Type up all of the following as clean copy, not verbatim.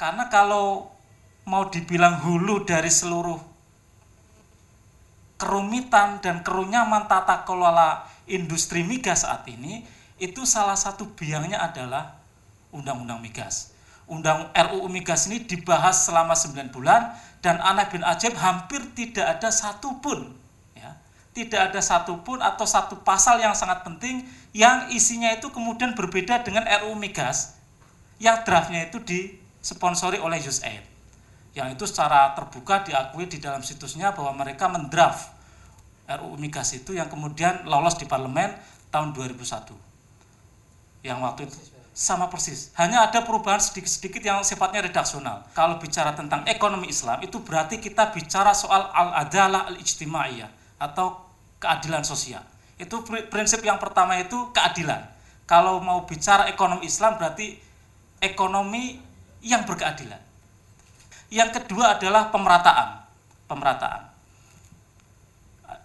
Karena kalau mau dibilang hulu dari seluruh kerumitan dan kerunyaman tata kelola industri migas saat ini, itu salah satu biangnya adalah Undang-Undang Migas. Undang RUU Migas ini dibahas selama 9 bulan dan aneh bin ajaib hampir tidak ada satupun, ya, tidak ada satupun atau satu pasal yang sangat penting yang isinya itu kemudian berbeda dengan RUU Migas yang draftnya itu disponsori oleh USAID, yang itu secara terbuka diakui di dalam situsnya bahwa mereka mendraft RUU Migas itu yang kemudian lolos di parlemen tahun 2001, yang waktu itu sama persis, hanya ada perubahan sedikit-sedikit yang sifatnya redaksional. Kalau bicara tentang ekonomi Islam, itu berarti kita bicara soal al-adalah al-ijtimaiyah atau keadilan sosial. Itu prinsip yang pertama, itu keadilan. Kalau mau bicara ekonomi Islam berarti ekonomi yang berkeadilan. Yang kedua adalah pemerataan.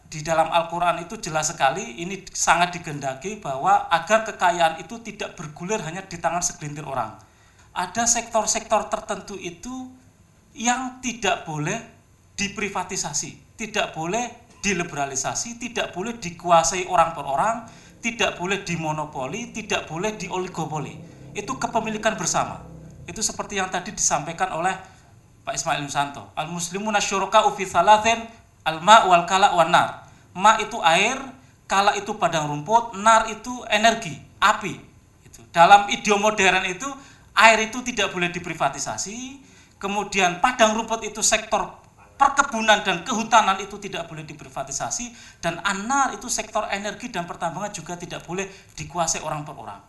Di dalam Al-Quran itu jelas sekali, ini sangat digendaki bahwa agar kekayaan itu tidak bergulir hanya di tangan segelintir orang. Ada sektor-sektor tertentu itu yang tidak boleh diprivatisasi, tidak boleh diliberalisasi, tidak boleh dikuasai orang per orang, tidak boleh dimonopoli, tidak boleh dioligopoli. Itu kepemilikan bersama. Itu seperti yang tadi disampaikan oleh Pak Ismail Nusanto. Al-muslimuna syuraka'u fi thalathin, al-ma' wal kala' wan nar. Ma itu air, kala itu padang rumput, nar itu energi, api. Itu. Dalam idiom modern itu air itu tidak boleh diprivatisasi, kemudian padang rumput itu sektor perkebunan dan kehutanan itu tidak boleh diprivatisasi, dan an-nar itu sektor energi dan pertambangan juga tidak boleh dikuasai orang per orang.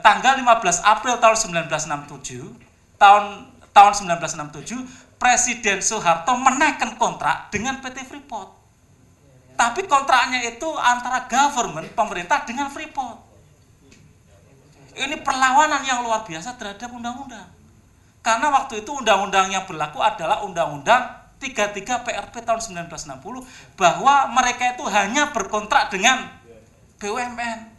Tanggal 15 April tahun 1967, tahun 1967 Presiden Soeharto menaikkan kontrak dengan PT Freeport. Tapi kontraknya itu antara government, pemerintah dengan Freeport. Ini perlawanan yang luar biasa terhadap undang-undang. Karena waktu itu undang-undang yang berlaku adalah Undang-Undang 33 PRP tahun 1960, bahwa mereka itu hanya berkontrak dengan BUMN.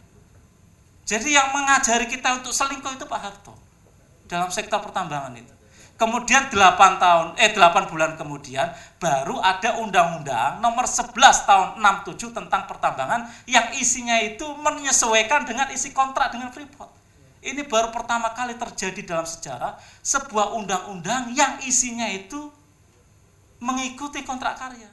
Jadi yang mengajari kita untuk selingkuh itu Pak Harto dalam sektor pertambangan itu. Kemudian 8 bulan kemudian baru ada Undang-Undang nomor 11 tahun 67 tentang pertambangan yang isinya itu menyesuaikan dengan isi kontrak dengan Freeport. Ini baru pertama kali terjadi dalam sejarah sebuah undang-undang yang isinya itu mengikuti kontrak karya.